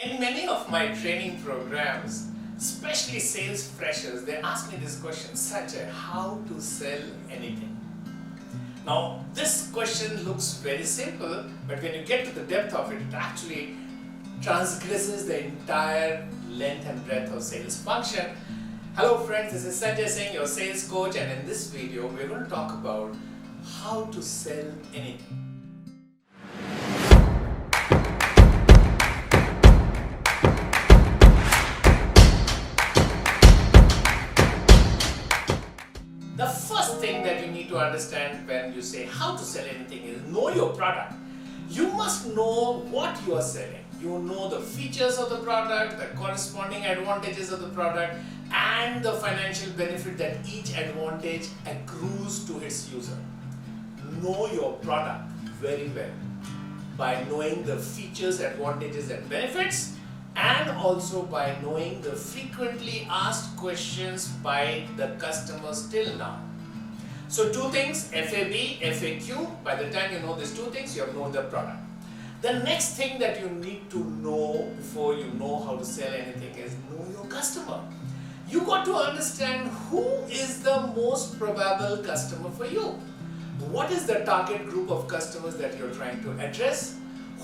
In many of my training programs, especially sales freshers, they ask me this question, Sanjay, how to sell anything? Now, this question looks very simple, but when you get to the depth of it, it actually transgresses the entire length and breadth of sales function. Hello friends, this is Sanjay Singh, your sales coach, and in this video, we're going to talk about how to sell anything. The first thing that you need to understand when you say how to sell anything is know your product. You must know what you are selling. You know the features of the product, the corresponding advantages of the product, and the financial benefit that each advantage accrues to its user. Know your product very well by knowing the features, advantages, and benefits, and also by knowing the frequently asked questions by the customers till now. So two things, FAB, FAQ, by the time you know these two things, you have known the product. The next thing that you need to know before you know how to sell anything is know your customer. You got to understand who is the most probable customer for you. What is the target group of customers that you're trying to address?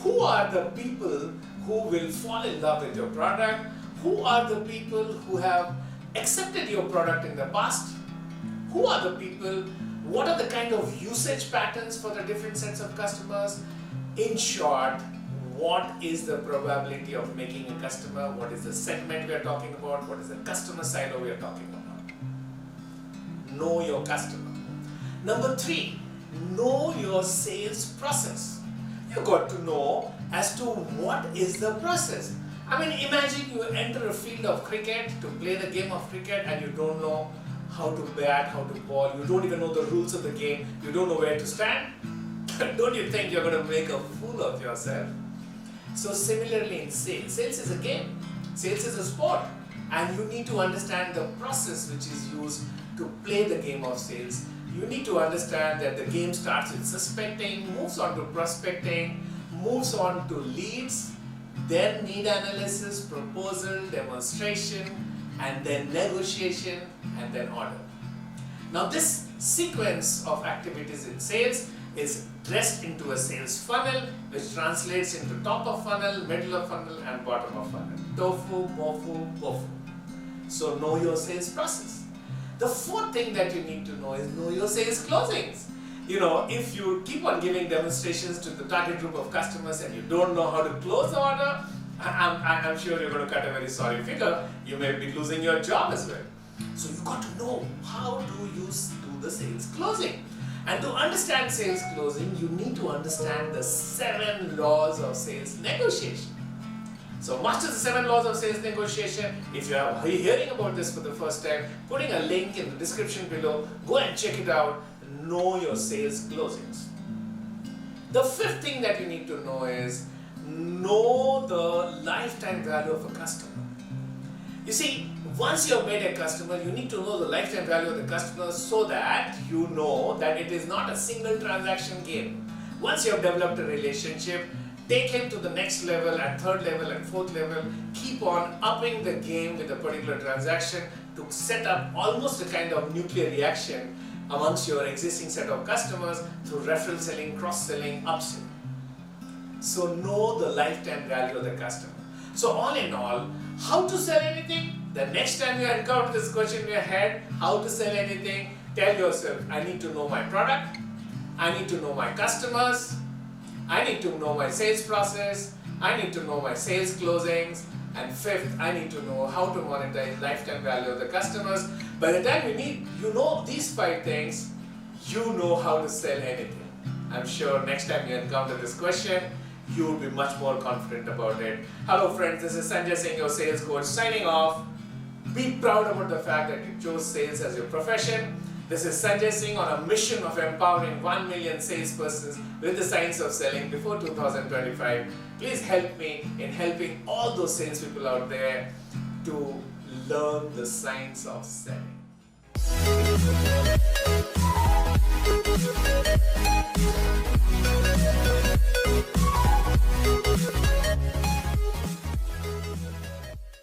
Who are the people who will fall in love with your product? Who are the people who have accepted your product in the past? Who are the people? What are the kind of usage patterns for the different sets of customers? In short, what is the probability of making a customer? What is the segment we are talking about? What is the customer silo we are talking about? Know your customer. Number 3, know your sales process. You got to know as to what is the process. I mean, imagine you enter a field of cricket to play the game of cricket and you don't know how to bat, how to ball, you don't even know the rules of the game, you don't know where to stand. Don't you think you're going to make a fool of yourself? So similarly in sales, sales is a game, sales is a sport, and you need to understand the process which is used to play the game of sales. You need to understand that the game starts with suspecting, moves on to prospecting, moves on to leads, then need analysis, proposal, demonstration, and then negotiation, and then order. Now this sequence of activities in sales is dressed into a sales funnel which translates into top of funnel, middle of funnel, and bottom of funnel. Tofu, mofu, bofu. So know your sales process. The fourth thing that you need to know is know your sales closings. You know, if you keep on giving demonstrations to the target group of customers and you don't know how to close the order, I'm sure you're going to cut a very sorry figure. You may be losing your job as well. So you got to know how do you do the sales closing. And to understand sales closing, you need to understand the 7 laws of sales negotiation. So master the 7 laws of sales negotiation. If you are hearing about this for the first time, putting a link in the description below, go and check it out. Know your sales closings. The fifth thing that you need to know is know the lifetime value of a customer. You see, once you have made a customer, you need to know the lifetime value of the customer so that you know that it is not a single transaction game. Once you have developed a relationship, take him to the next level, and third level, and fourth level. Keep on upping the game with a particular transaction to set up almost a kind of nuclear reaction amongst your existing set of customers through referral selling, cross-selling, upselling. So know the lifetime value of the customer. So all in all, how to sell anything? The next time you encounter this question in your head, how to sell anything, tell yourself, I need to know my product, I need to know my customers, I need to know my sales process, I need to know my sales closings, and fifth, I need to know how to monetize lifetime value of the customers. By the time you know these 5 things, you know how to sell anything. I'm sure next time you encounter this question, you will be much more confident about it. Hello friends, this is Sanjay Singh, your sales coach, signing off. Be proud about the fact that you chose sales as your profession. This is Sanjay Singh on a mission of empowering 1 million salespersons with the science of selling before 2025. Please help me in helping all those salespeople out there to learn the science of selling.